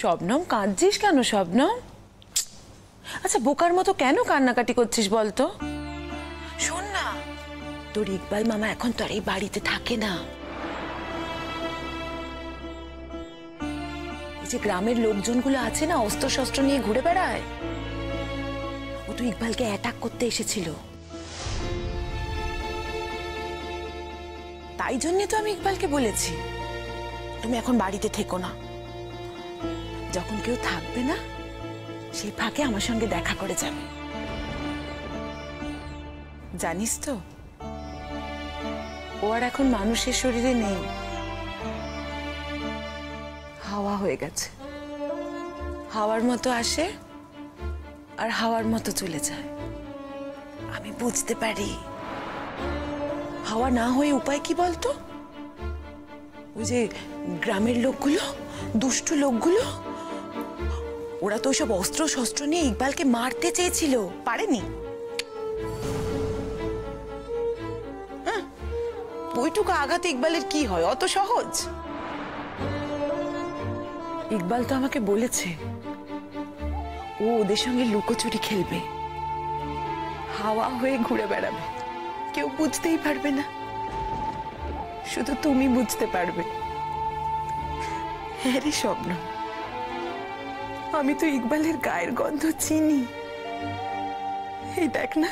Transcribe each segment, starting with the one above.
শবনম, কাঁদছিস কেন শবনম? আচ্ছা, বোকার মতো কেন কান্নাকাটি করছিস বলতো? শোন না, তোর ইকবাল মামা এখন তো আর এই বাড়িতে থাকে না। এই যে গ্রামের লোকজনগুলো আছে না, অস্ত্র শস্ত্র নিয়ে ঘুরে বেড়ায়, ও তো ইকবালকে অ্যাটাক করতে এসেছিল। তাই জন্য তো আমি ইকবালকে বলেছি তুমি এখন বাড়িতে থেকো না, যখন কেউ থাকবে না সেই ফাঁকে আমার সঙ্গে দেখা করে যাবে। জানিস তো, ও আর এখন মানুষের শরীরে নেই, হাওয়া হয়ে গেছে। হাওয়ার মতো আসে আর হাওয়ার মতো চলে যায়। আমি বুঝতে পারি। হাওয়া না হয়ে উপায় কি বলতো? ওই যে গ্রামের লোকগুলো, দুষ্ট লোকগুলো, ওরা তো সব অস্ত্র শস্ত্র নিয়ে ইকবালকে মারতে চেয়েছিল, পারেনি। ওইটুকু আঘাত ইকবালের কি হয়? অত সহজ? ইকবাল তো আমাকে বলেছে ও ওদের সঙ্গে লুকোচুরি খেলবে, হাওয়া হয়ে ঘুরে বেড়াবে, কেউ বুঝতেই পারবে না, শুধু তুমি বুঝতে পারবে। হ্যাঁ রে স্বপ্ন, আমি তো ইকবালের গায়ের গন্ধ চিনি। এই দেখ না,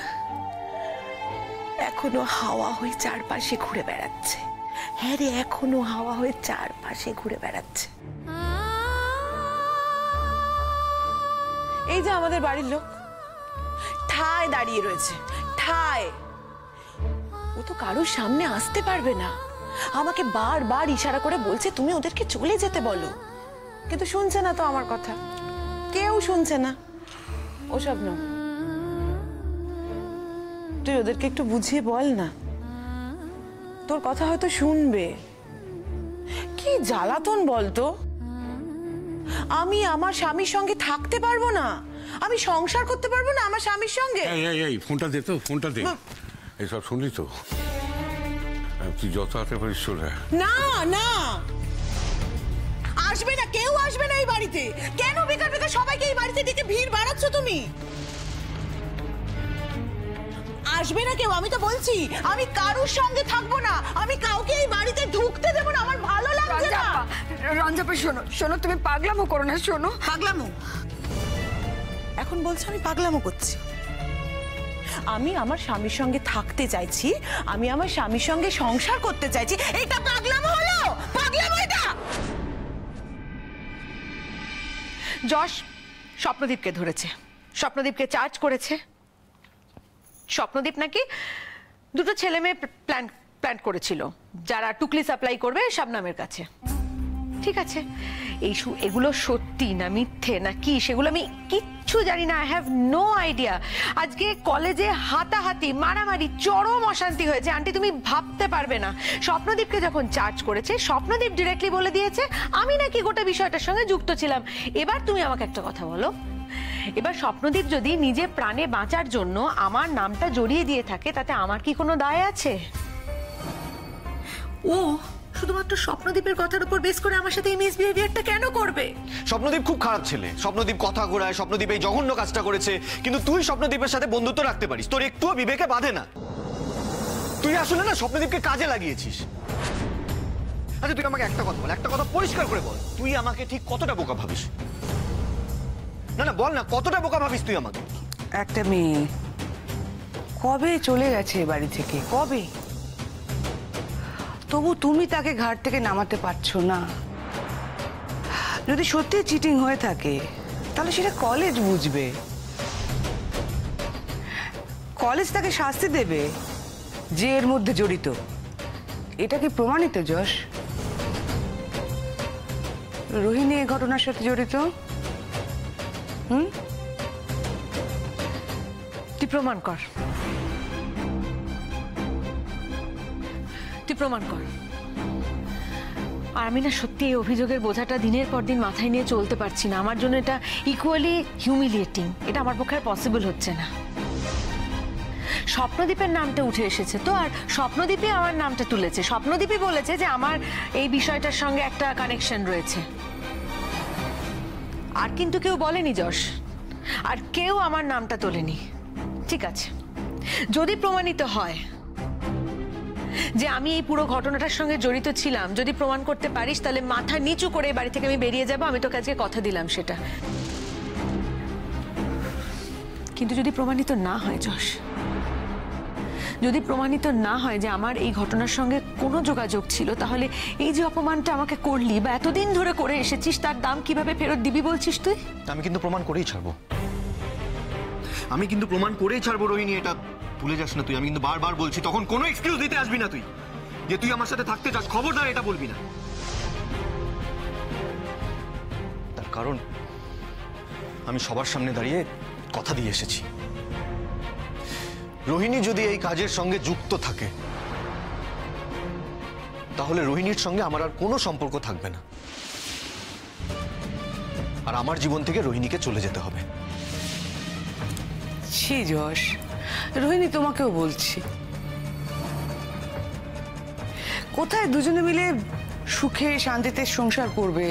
এখনো হাওয়া হয়ে চারপাশে ঘুরে বেড়াচ্ছে। হ্যাঁ রে, এখনো হাওয়া হয়ে চারপাশে ঘুরে বেড়াচ্ছে। এই যে আমাদের বাড়ির লোক ঠায় দাঁড়িয়ে রয়েছে, ঠায়। ও তো কারোর সামনে আসতে পারবে না। আমাকে বারবার ইশারা করে বলছে তুমি ওদেরকে চলে যেতে বলো, কিন্তু শুনছে না তো আমার কথা, কেউ শুনছে না। ও স্বপ্ন, তুই ওদেরকে একটু বুঝিয়ে বল না, তোর কথা হয়তো শুনবে। কি জ্বালাতন বলতো! আমি আমার স্বামীর সঙ্গে থাকতে পারবো না, আমি সংসার করতে পারবো না আমার স্বামীর সঙ্গে। এই ফোনটা দে তো, ফোনটা দে। এইসব শুনলি তো, তুই যত হাতে পারিস চলে। না না, আসবে না, কেউ আসবে না এই বাড়িতে। কেন বেকার বেকার সবাইকে এই বাড়িতে ডেকে ভিড় বাড়াচ্ছ তুমি? আসবে না কেউ, আমি তো বলছি আমি কারোর সঙ্গে থাকবো না, আমি কাউকে এই বাড়িতে ঢুকতে দেবো না, আমার ভালো লাগছে না। রঞ্জাপা শোনো শোনো, তুমি পাগলামো করো না। শোনো, পাগলামো? এখন বলছো আমি পাগলামো করছি? আমি আমার স্বামীর সঙ্গে থাকতে চাইছি, আমি আমার স্বামীর সঙ্গে সংসার করতে চাইছি, এটা পাগলামো হলো? পাগলামো এটা? যশ স্বপ্নদীপকে ধরেছে, স্বপ্নদীপকে চার্জ করেছে। স্বপ্নদীপ নাকি দুটো ছেলে মেয়ে প্ল্যান করেছিল যারা টুকলি সাপ্লাই করবে শাবনামের কাছে। ঠিক আছে, এগুলো সত্যি না মিথ্যে না কি সেগুলো আমি কিচ্ছু জানি না। I have no idea. আজকে কলেজে হাতাহাতি মারামারি চরম অশান্তি হয়েছে আন্টি, তুমি ভাবতে পারবে না। স্বপ্নদীপকে যখন চার্জ করেছে, স্বপ্নদীপ ডিরেক্টলি বলে দিয়েছে আমি নাকি গোটা বিষয়টার সঙ্গে যুক্ত ছিলাম। এবার তুমি আমাকে একটা কথা বলো, এবার স্বপ্নদীপ যদি নিজে প্রাণে বাঁচার জন্য আমার নামটা জড়িয়ে দিয়ে থাকে, তাতে আমার কি কোনো দায় আছে? ও শুধুমাত্র স্বপ্নদীপের কথার উপর বেস করে আমার সাথে এই মিসবিহেভিয়ারটা কেন করবে? স্বপ্নদীপ খুব খারাপ ছেলে, স্বপ্নদীপ কথা ঘোরায়, স্বপ্নদীপ এই জঘন্য কাজটা করেছে, কিন্তু তুই স্বপ্নদীপের সাথে বন্ধুত্ব রাখতে পারিস, তোর একটুও বিবেকে বাধে না। তুই আসলে না স্বপ্নদীপকে কাজে লাগিয়েছিস। আচ্ছা তুই আমাকে একটা কথা বল, একটা কথা পরিষ্কার করে বল, তুই আমাকে ঠিক কতটা বোকা ভাবিস? না না বল না, কতটা বোকা ভাবিস তুই আমাকে? একটা মেয়ে কবে চলে গেছে বাড়ি থেকে, কবে? তবু তুমি তাকে ঘাট থেকে নামাতে পারছো না। যদি সত্যি চিটিং হয়ে থাকে তাহলে সেটা কলেজ বুঝবে, কলেজ তাকে শাস্তি দেবে যে এর মধ্যে জড়িত। এটা কি প্রমাণিত যশ? রোহিণী এই ঘটনার সাথে জড়িত? তুই প্রমাণ কর, তুই প্রমাণ কর। আর আমি না সত্যি এই অভিযোগের বোঝাটা দিনের পর দিন মাথায় নিয়ে চলতে পারছি না। আমার জন্য এটা ইকুয়ালি হিউমিলিয়েটিং, এটা আমার পক্ষে পসিবল হচ্ছে না। স্বপ্নদীপের নামটা উঠে এসেছে তো, আর স্বপ্নদীপই আমার নামটা তুলেছে। স্বপ্নদীপই বলেছে যে আমার এই বিষয়টার সঙ্গে একটা কানেকশন রয়েছে। আর কিন্তু কেউ বলেনি যশ, আর কেউ আমার নামটা তোলেনি। ঠিক আছে, যদি প্রমাণিত হয় যে আমি এই পুরো ঘটনাটার সঙ্গে জড়িত ছিলাম, যদি প্রমাণ করতে পারিস, তাহলে মাথা নিচু করে বাড়ি থেকে আমি বেরিয়ে যাব। আমি তোকে আজকে কথা দিলাম সেটা। কিন্তু যদি প্রমাণিত না হয় যশ, যদি প্রমাণিত না হয় যে আমার এই ঘটনার সঙ্গে কোনো যোগাযোগ ছিল, তাহলে এই যে অপমানটা আমাকে করলি বা এতদিন ধরে করে এসেছিস, তার দাম কিভাবে ফেরত দিবি বলছিস তুই? আমি কিন্তু প্রমাণ করেই ছাড়বো, আমি কিন্তু প্রমাণ করেই ছাড়বো রোহিণী, এটা ভুলে যাস না তুই। আমি কিন্তু বারবার বলছি, তখন কোনো এক্সকিউজ দিতে আসবি না তুই, যে তুই আমার সাথে থাকতে চাস। খবরদার এটা বলবি না। তার কারণ আমি সবার সামনে দাঁড়িয়ে কথা দিয়ে এসেছি, রোহিণী যদি এই কাজের সঙ্গে যুক্ত থাকে, তাহলে রোহিণীর সঙ্গে আমার আর কোনো সম্পর্ক থাকবে না, আর আমার জীবন থেকে রোহিণীকে চলে যেতে হবে। ছি যশ, রোহিণী তোমাকেও বলছি, কোথায় দুজনে মিলে সুখে শান্তিতে সংসার করবে,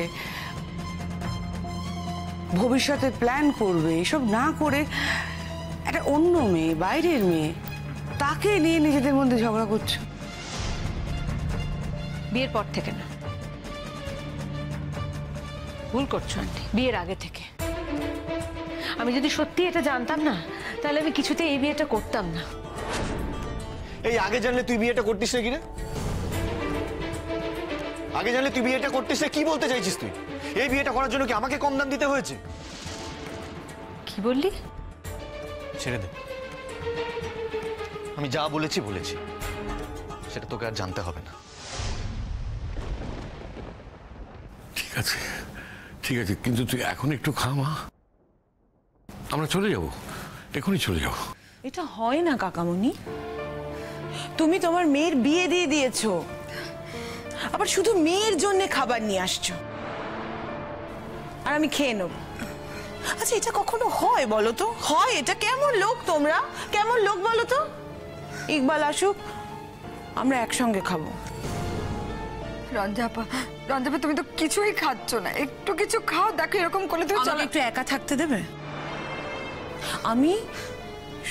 ভবিষ্যতে প্ল্যান করবে, এসব না করে একটা অন্য মেয়ে, বাইরের মেয়ে, তাকে নিয়ে নিজেদের মধ্যে ঝগড়া করছো। বিয়ের পর থেকে না, ভুল করছো আন্টি, বিয়ের আগে থেকে। আমি যদি সত্যি এটা জানতাম না, তাহলে আমি কিছুতেই এই বিয়েটা করতাম না। এই আগে জানলে তুই বিয়েটা করতিস না? কিনা আগে জানলে তুই বিয়েটা করতিস না? কি বলতে চাইছিস তুই? এই বিয়েটা করার জন্য কি আমাকে কম দাম দিতে হয়েছে? কি বললি? ছেড়ে দে, আমি যা বলেছি বলেছি, সেটা তোকে আর জানতে হবে না। ঠিক আছে, ঠিক আছে, কিন্তু তুই এখন একটু খা মা, আমরা চলে যাব, এখনই চলে যাব। এটা হয় না কাকামণি, তুমি তোমার মেয়ের বিয়ে দিয়ে দিয়েছো, আবার শুধু মেয়ের জন্য খাবার নিয়ে আসছো, আর আমি খেয়ে নেব। আচ্ছা, এটা কখনো হয় বলো তো? হয়? এটা কেমন লোক তোমরা, কেমন লোক বলো তো? ইকবাল আসুক, আমরা একসঙ্গে খাবো। রঞ্জাপা, রঞ্জাপা, তুমি তো কিছুই খাচ্ছ না, একটু কিছু খাও। দেখো এরকম করলে তুমি আমাকে একটু একা থাকতে দেবে? আমি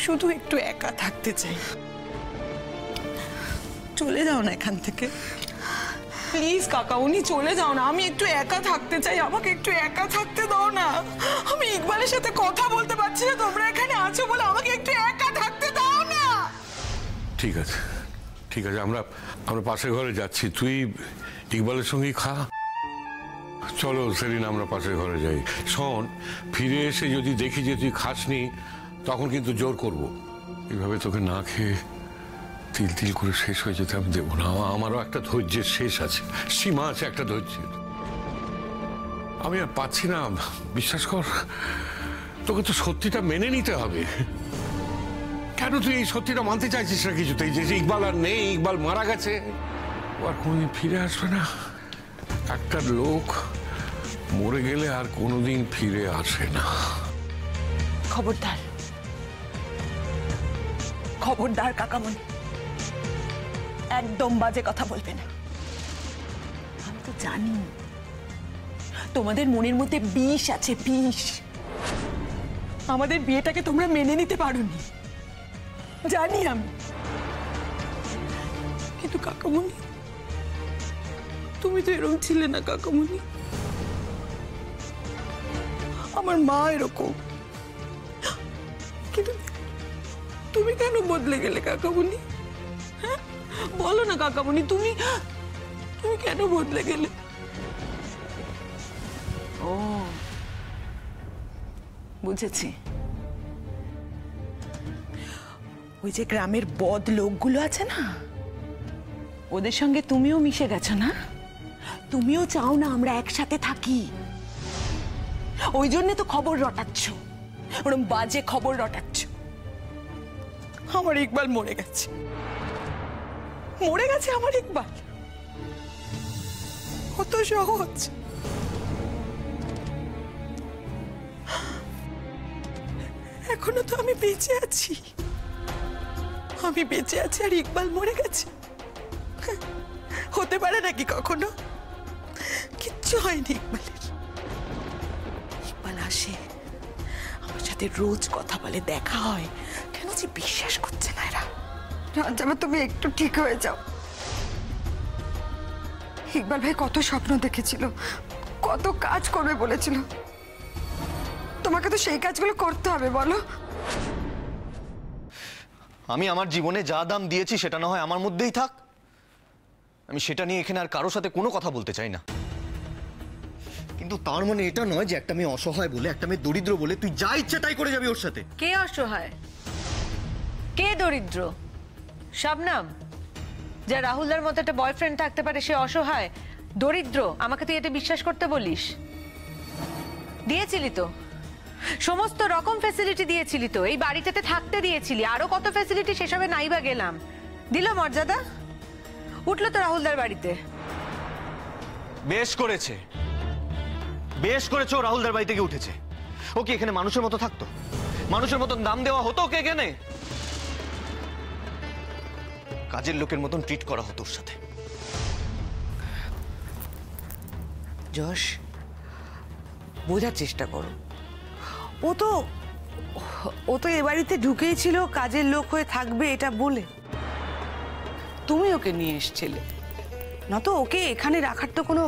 শুধু একটু একা থাকতে চাই, চলে যাও না এখান থেকে প্লিজ কাকা, উনি চলে যাও না, আমি একটু একা থাকতে চাই, আমাকে একটু একা থাকতে দাও না। আমি ইকবালের সাথে কথা বলতে পারছি না, তোমরা এখানে আছো বলে আমাকে একটু একা থাকতে দাও না। ঠিক আছে, ঠিক আছে, আমরা পাশের ঘরে যাচ্ছি, তুই ইকবালের সঙ্গেই খা। চলো সেদিন আমরা পাশের ঘরে যাই। শোন, ফিরে এসে যদি দেখি যে তুই খাসনি, তখন কিন্তু জোর করব। এইভাবে তোকে না খেয়ে তিল তিল করে শেষ হয়ে যেতে আমি দেবো না। আমারও একটা ধৈর্যের শেষ আছে, সীমা আছে একটা ধৈর্যের। আমি আর পাচ্ছি না, বিশ্বাস কর, তোকে তো সত্যিটা মেনে নিতে হবে। কেন তুই এই সত্যিটা মানতে চাইছিস না কিছুতেই, যে ইকবাল আর নেই, ইকবাল মারা গেছে, ও আর কোনোদিন ফিরে আসবে না। একটা লোক মরে গেলে আর কোনোদিন ফিরে আসে না। খবরদার, খবরদার কাকামণি, একদম বাজে কথা বলবে না। আমি তো জানি তোমাদের মনের মধ্যে বিষ আছে, বিষ। আমাদের বিয়েটাকে তোমরা মেনে নিতে পারোনি, জানি আমি। কিন্তু কাকামণি, তুমি তো এরকম ছিলে না কাকামণি। আমার মা এরকম, কিন্তু তুমি কেন বদলে গেলে কাকামণি? হ্যাঁ, বলো না কাকামণি, তুমি কেন বদলে গেলে? ও, বুঝেছি, ওই যে গ্রামের বদ লোকগুলো আছে না, ওদের সঙ্গে তুমিও মিশে গেছো না? তুমিও চাও না আমরা একসাথে থাকি, ওই জন্য তো খবর রটাচ্ছ, ওরকম বাজে খবর রটাচ্ছ। আমার ইকবাল মরে গেছে, মরে গেছে আমার ইকবাল। কত সহজ। এখনো তো আমি বেঁচে আছি, আমি বেঁচে আছি আর ইকবাল মরে গেছে। হতে পারে নাকি কখনো? কিচ্ছু হয়নি ইকবালের। ইকবাল আসে, আমার সাথে রোজ কথা বলে, দেখা হয়, কেন যে বিশ্বাস করছে না এরা। রঞ্জামা তুমি একটু ঠিক হয়ে যাও। ইকবাল ভাই কত স্বপ্ন দেখেছিল, কত কাজ করবে বলেছিল, তোমাকে তো সেই কাজগুলো করতে হবে বলো। আমি আমার জীবনে যা দাম দিয়েছি সেটা না হয় আমার মধ্যেই থাক, আমি সেটা নিয়ে এখানে আর কারোর সাথে কোনো কথা বলতে চাই না। কিন্তু তার মানে এটা নয় যে একটা মেয়ে অসহায় বলে, একটা মেয়ে দরিদ্র বলে তুই যা ইচ্ছে তাই করে যাবি ওর সাথে। কে অসহায়, কে দরিদ্র? শবনম, যা রাহুলদার মতো একটা বয়ফ্রেন্ড থাকতে পারে সে অসহায় দরিদ্র? আমাকে তুই এটা বিশ্বাস করতে বলিস? দিয়েছিলি তো, সমস্ত রকম ফ্যাসিলিটি দিয়েছিলি তো, এই বাড়িটাতে থাকতে দিয়েছিলি, আরো কত ফ্যাসিলিটি সেসবে নাই বা গেলাম, দিল মর্যাদা? উঠলো তো রাহুলদার বাড়িতে। বেশ করেছে, বেশ করেছে, ও রাহুলদার বাড়ি থেকে উঠেছে। ও কি এখানে মানুষের মতো থাকতো? মানুষের মতন দাম দেওয়া হতো ওকে এখানে? কাজের লোকের মতন ট্রিট করা হতো ওর সাথে। যশ, বোঝার চেষ্টা করো। ও তো এ বাড়িতে ঢুকেই ছিল কাজের লোক হয়ে থাকবে এটা বলে। তুমি ওকে নিয়ে এসেছিলে, না তো ওকে এখানে রাখার তো কোনো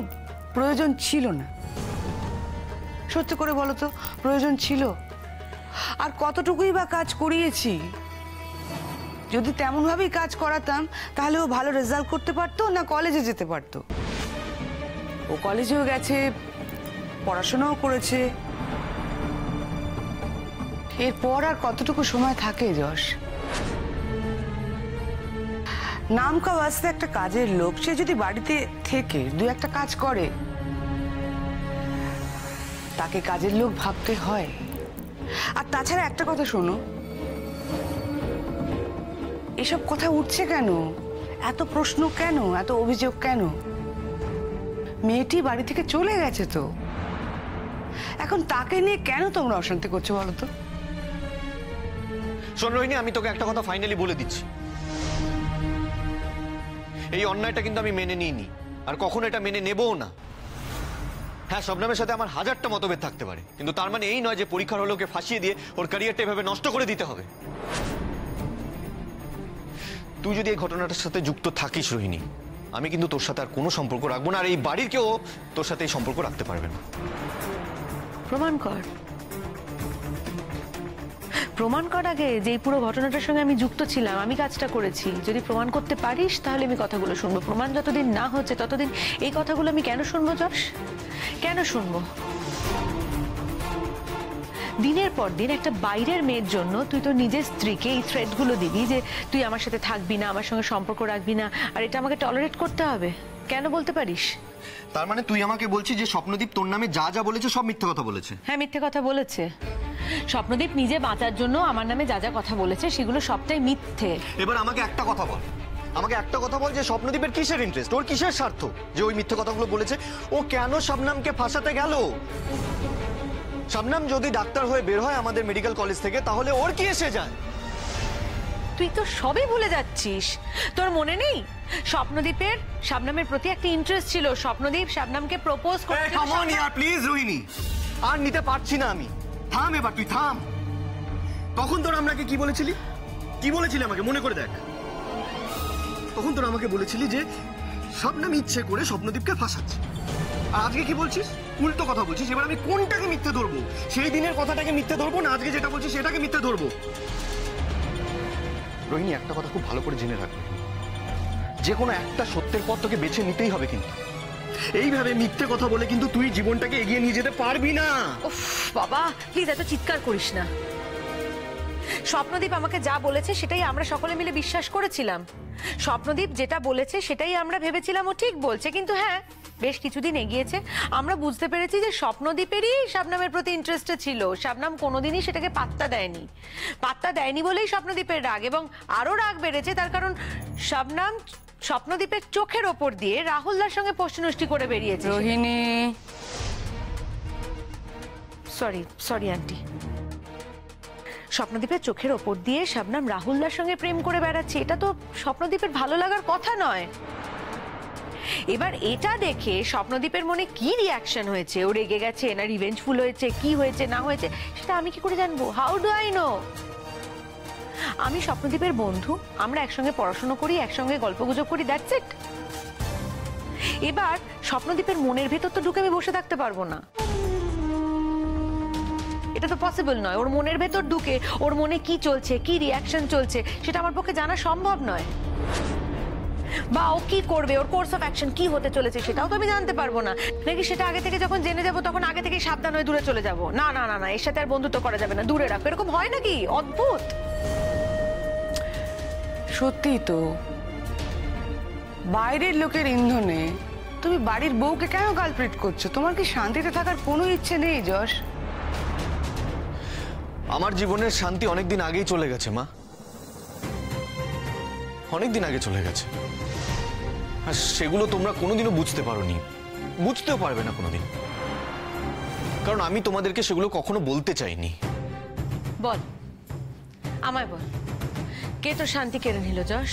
প্রয়োজন ছিল না। সত্যি করে বলো তো, প্রয়োজন ছিল? আর কতটুকুই বা কাজ করিয়েছি? যদি তেমন ভাবেই কাজ করাতাম তাহলে ও ভালো রেজাল্ট করতে পারতো, না কলেজে যেতে পারতো। ও কলেজেও গেছে, পড়াশোনাও করেছে, এরপর আর কতটুকু সময় থাকে যশ? নামকা ওয়াস্তে একটা কাজের লোক, সে যদি বাড়িতে থেকে দু একটা কাজ করে তাকে কাজের লোক ভাবতে হয়। আর তাছাড়া একটা কথা শোনো, এসব কথা উঠছে কেন? এত প্রশ্ন কেন? এত অভিযোগ কেন? মেয়েটি বাড়ি থেকে চলে গেছে তো, এখন তাকে নিয়ে কেন তোমরা অশান্তি করছো বলো তো? শোন রোহিণী, আমি তোকে একটা কথা ফাইনালি বলে দিচ্ছি, এই অন্যায়টা কিন্তু আমি মেনে নিইনি, আর কখনো এটা মেনে নেবও না। হ্যাঁ, শবনমের সাথে আমার হাজারটা মতভেদ থাকতে পারে, কিন্তু তার মানে এই নয় যে পরীক্ষার হলে ওকে ফাঁসিয়ে দিয়ে ওর ক্যারিয়ারটা এভাবে নষ্ট করে দিতে হবে। তুই যদি এই ঘটনাটার সাথে যুক্ত থাকিস রোহিণী, আমি কিন্তু তোর সাথে আর কোনো সম্পর্ক রাখবো না, আর এই বাড়ির কেউ তোর সাথে এই সম্পর্ক রাখতে পারবে না। প্রমাণ কর, প্রমাণ কর আগে যে এই পুরো ঘটনাটার সঙ্গে আমি যুক্ত ছিলাম, আমি কাজটা করেছি। যদি প্রমাণ করতে পারিস তাহলে আমি কথাগুলো শুনবো। প্রমাণ যতদিন না হচ্ছে ততদিন এই কথাগুলো আমি কেন শুনবো যশ? কেন শুনবো? দিনের পর দিন একটা বাইরের মেয়ের জন্য তুই তো নিজের স্ত্রীকে এই থ্রেটগুলো দিবি যে তুই আমার সাথে থাকবি না, আমার সঙ্গে সম্পর্ক রাখবি না, আর এটা আমাকে টলারেট করতে হবে? কেন বলতে পারিস? তার মানে তুই আমাকে বলছিস যে স্বপ্নদীপ তোর নামে যা যা বলেছে সব মিথ্যে কথা বলেছে? হ্যাঁ, মিথ্যে কথা বলেছে। স্বপ্নদীপ নিজে বাঁচার জন্য আমার নামে যা যা কথা বলেছে সেগুলো সবটাই মিথ্যে। এবার আমাকে একটা কথা বল, আমাকে একটা কথা বল যে স্বপ্নদীপের কিসের ইন্টারেস্ট, ওর কিসের স্বার্থ যে ওই মিথ্যে কথাগুলো বলেছে? ও কেন শবনমকে ফাঁসাতে গেল? শবনম যদি ডাক্তার হয়ে বের হয় আমাদের মেডিকেল কলেজ থেকে, তাহলে ওর কি এসে যায়? তুই তো সবই ভুলে যাচ্ছিস। তোর মনে নেই স্বপ্নদীপের শবনমের প্রতি একটা ইন্টারেস্ট ছিল? স্বপ্নদীপ শবনমকে প্রপোজ করতে। কাম অন ইয়ার, প্লিজ রোহিণী, আর নিতে পারছি না আমি। থাম এবার, তুই থাম। তখন তোর আমাকে কি বলেছিলি? কি বলেছিলি আমাকে মনে করে দেখ। তখন তোর আমাকে বলেছিলি যে শবনম ইচ্ছে করে স্বপ্নদীপকে ফাঁসাচ্ছে, আর আজকে কি বলছিস? উল্টো কথা বলছিস। এবার আমি কোনটাকে মিথ্যে ধরবো? সেই দিনের কথাটাকে মিথ্যে ধরবো, না আজকে যেটা বলছিস সেটাকে মিথ্যে ধরবো? রোহিণী, একটা কথা খুব ভালো করে জেনে রাখবে, যে কোনো একটা সত্যের পথ তোকে বেছে নিতেই হবে, কিন্তু এইভাবে মিথ্যে কথা বলে কিন্তু তুই জীবনটাকে এগিয়ে নিয়ে যেতে পারবি না। উফ বাবা, প্লিজ এত চিৎকার করিস না। স্বপ্নদীপ আমাকে যা বলেছে সেটাই আমরা সকলে মিলে বিশ্বাস করেছিলাম। স্বপ্নদীপ যেটা বলেছে সেটাই আমরা ভেবেছিলাম ও ঠিক বলছে, কিন্তু হ্যাঁ, বেশ কিছুদিন এগিয়েছে আমরা বুঝতে পেরেছি যে স্বপ্নদীপেরই শবনমের প্রতি ইন্টারেস্টে ছিল। শবনম কোনোদিনই সেটাকে পাত্তা দেয়নি। পাত্তা দেয়নি বলেই স্বপ্নদীপের রাগ, এবং আরো রাগ বেড়েছে তার কারণ শবনম স্বপ্নদীপের চোখের ওপর দিয়ে রাহুলদার সঙ্গে পোষ্টি করে বেরিয়েছে। Rohini, sorry aunty. স্বপ্নদীপের চোখের ওপর দিয়ে শবনম রাহুলদার সঙ্গে প্রেম করে বেড়াচ্ছে, এটা তো স্বপ্নদীপের ভালো লাগার কথা নয়। এবার এটা দেখে স্বপ্নদীপের মনে কি রিয়াকশন হয়েছে, ও রেগে গেছে না রিভেঞ্জফুল হয়েছে, কি হয়েছে না হয়েছে, সেটা আমি কি করে জানবো? How do I know? আমি স্বপ্নদীপের বন্ধু, আমরা একসঙ্গে পড়াশোনা করি, একসঙ্গে গল্পগুজব করি, দ্যাটস ইট। এবার স্বপ্নদীপের মনের ভেতর তো ঢুকে আমি বসে থাকতে পারবো না, এটা তো পসিবল নয়। ওর মনের ভেতর ঢুকে ওর মনে কি চলছে, কি রিয়াকশন চলছে, সেটা আমার পক্ষে জানা সম্ভব নয়। বা ও কি করবে, ওর কোর্স অফ অ্যাকশন কি হতে চলেছে, সেটাও তো আমি জানতে পারবো না। নাকি সেটা আগে থেকে যখন জেনে যাবো তখন আগে থেকে সাবধান হয়ে দূরে চলে যাবো? না না না না, এর সাথে আর বন্ধুত্ব করা যাবে না, দূরে রাখো। এরকম হয় নাকি? অদ্ভুত। সত্যি তো, বাইরের লোকের ইন্ধনে তুমি বাড়ির বউকে কেন কালপ্রিট করছো? তোমার কি শান্তিতে থাকার কোনো ইচ্ছে নেই যশ? আমার জীবনের শান্তি অনেকদিন আগেই চলে গেছে মা, অনেকদিন আগে চলে গেছে। আর সেগুলো তোমরা কোনোদিনও বুঝতে পারোনি, বুঝতেও পারবে না কোনোদিন, কারণ আমি তোমাদেরকে সেগুলো কখনো বলতে চাইনি। বল, আমায় বল, কে তোর শান্তি কেড়ে নিল যশ?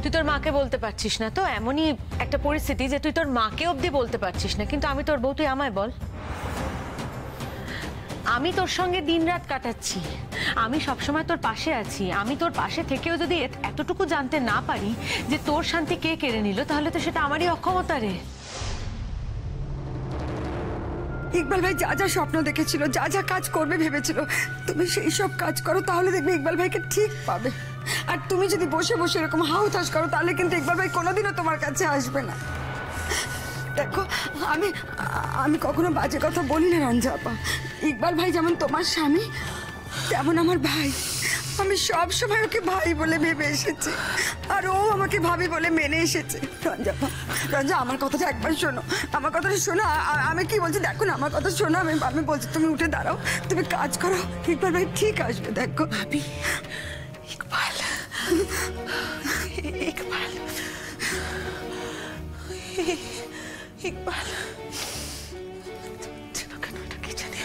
তুই তোর মাকে বলতে পারছিস না তো? এমনই একটা পরিস্থিতি যে তুই তোর মাকে অবধি বলতে পারছিস না, কিন্তু আমি তোর বউ, তুই আমায় বল। আমি তোর সঙ্গে দিনরাত কাটাচ্ছি, আমি সবসময় তোর পাশে আছি, আমি তোর পাশে থেকেও যদি এতটুকু জানতে না পারি যে তোর শান্তি কে কেড়ে নিল, তাহলে তো সেটা আমারই অক্ষমতা রে। ইকবাল ভাই যা যা স্বপ্ন দেখেছিল, যা যা কাজ করবে ভেবেছিল, তুমি সেই সব কাজ করো, তাহলে দেখবে ইকবাল ভাইকে ঠিক পাবে। আর তুমি যদি বসে বসে এরকম হাউতাশ করো, তাহলে কিন্তু ইকবাল ভাই কোনোদিনও তোমার কাছে আসবে না। দেখো, আমি আমি কখনো বাজে কথা বলি না রঞ্জা আপা। ইকবাল ভাই যেমন তোমার স্বামী, তেমন আমার ভাই। আমি সব সময় ওকে ভাই বলে ভেবে এসেছি, আর ও আমাকে ভাবি বলে মেনে এসেছে। রঞ্জা আপা, রঞ্জা, আমার কথাটা একবার শোনো, আমার কথাটা শোনো। আমি কি বলছি দেখো না, আমার কথা শোনো। আমি বলছি তুমি উঠে দাঁড়াও, তুমি কাজ করো, ইকবাল ভাই ঠিক আসবে। দেখো ভাবি, ইকবাল, ইকবাল, ইকবাল, কেন এটা কি জানি?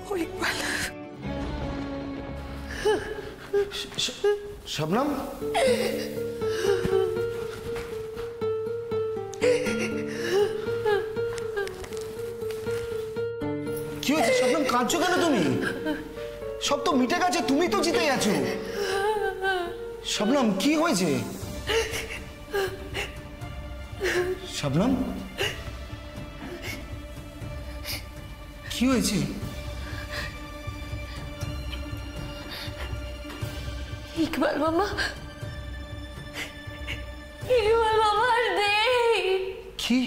ও ইকবাল, শবনম, কি হয়েছে শবনম? কাঁদছো কেন তুমি? সব তো মিটে গেছে, তুমি তো জিতে গেছো। শবনম, কি হয়েছে? শবনম, কি হয়েছে? ইকবাল মামা, ইকবাল মামা আর নেই। কি?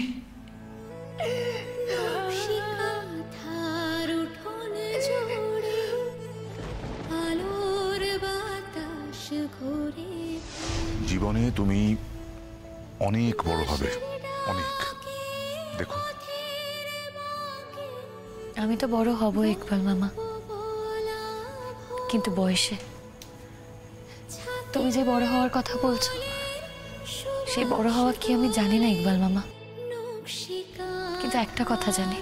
জীবনে তুমি অনেক বড় হবে, অনেক। দেখো, আমি তো বড় হব ইকবাল মামা, কিন্তু বয়সে। তুমি যে বড় হওয়ার কথা বলছো, সেই বড় হওয়া কি আমি জানি না ইকবাল মামা, কিন্তু একটা কথা জানি,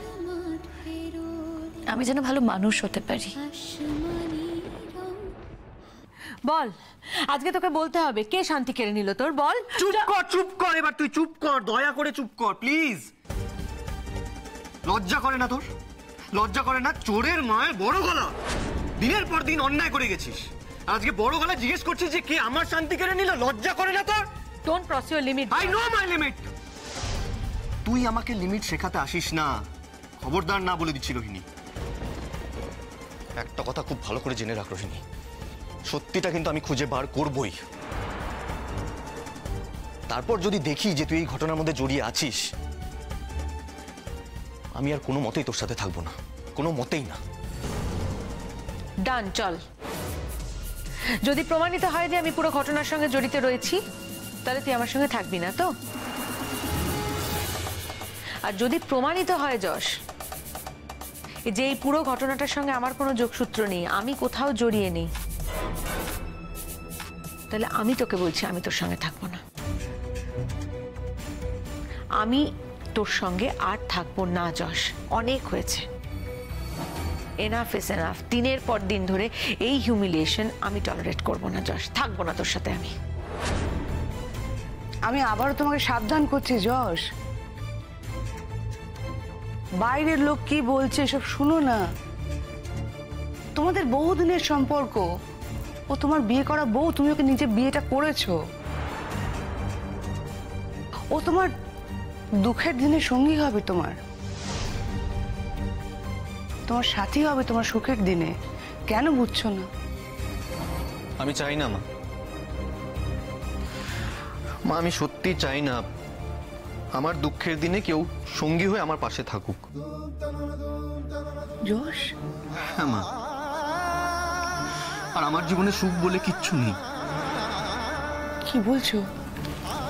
আমি যেন ভালো মানুষ হতে পারি। বল, আজকে তোকে বলতে হবে কে শান্তি কেড়ে নিল তোর, বল। চুপ কর, চুপ কর, এবার তুই চুপ কর, দয়া করে চুপ কর প্লিজ। লজ্জা করে না তোর? লজ্জা করে না? চোরের মায়ের বড় গলা, দিনের পর দিন অন্যায় করে গেছিস, আজকে বড় গলা জিজ্ঞেস করছিস যে কে আমার শান্তি কেড়ে নিল? লজ্জা করে না তোর? Don't cross your limit. I know my limit. তুই আমাকে লিমিট শেখাতে আসিস না, খবরদার না বলে দিচ্ছি রোহিণী। একটা কথা খুব ভালো করে জেনে রাখ রোহিণী, সত্যিটা কিন্তু আমি খুঁজে বার করবই। তারপর যদি দেখি যে তুই এই ঘটনার মধ্যে জড়িয়ে আছিস, আমি আর কোনো মতেই তোর সাথে থাকবো না, কোনো মতেই না। ডান, চল। যদি প্রমাণিত হয় যে আমি পুরো ঘটনার সঙ্গে জড়িত রয়েছি, তাহলে তুই আমার সঙ্গে থাকবি না তো? আর যদি প্রমাণিত হয় যশ যে এই পুরো ঘটনাটার সঙ্গে আমার কোনো যোগসূত্র নেই, আমি কোথাও জড়িয়ে নেই, তাহলে আমি তোকে বলছি আমি তোর সঙ্গে থাকবো না। আমি তোর সঙ্গে আর থাকবো না যশ, অনেক হয়েছে। Enough is enough. দিনের পর দিন ধরে এই হিউমিলিয়েশন আমি টলারেট করবো না যশ, থাকবো না তোর সাথে আমি। আমি আবারও তোমাকে সাবধান করছি যশ, বাইরের লোক কি বলছে এসব শুনো না। তোমাদের বহুদিনের সম্পর্ক, ও তোমার বিয়ে করা বউ, তুমি ওকে নিজে বিয়েটা করেছো। ও তোমার দুঃখের দিনে সঙ্গী হবে, তোমার সাথী হবে তোমার সুখের দিনে। কেন বুঝছো না? আমি চাই না মা, মা আমি সত্যি চাই না আমার দুঃখের দিনে কেউ সঙ্গী হয়ে আমার পাশে থাকুক। যশ, হ্যাঁ মা, আর আমার জীবনে সুখ বলে কিচ্ছু নেই। কি বলছো?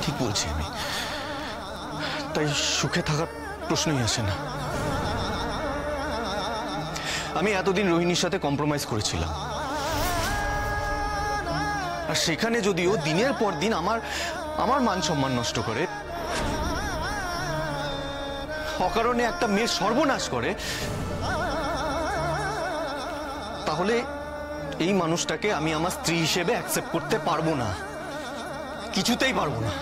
ঠিক বলছি আমি, তাই সুখে থাকার প্রশ্নই আসে না। আমি এতদিন রোহিণীর সাথে কম্প্রোমাইজ করেছিলাম, আর সেখানে যদিও দিনের পর দিন আমার মান সম্মান নষ্ট করে, অকারণে একটা মেয়ের সর্বনাশ করে, তাহলে এই মানুষটাকে আমি আমার স্ত্রী হিসেবে অ্যাকসেপ্ট করতে পারবো না, কিছুতেই পারবো না।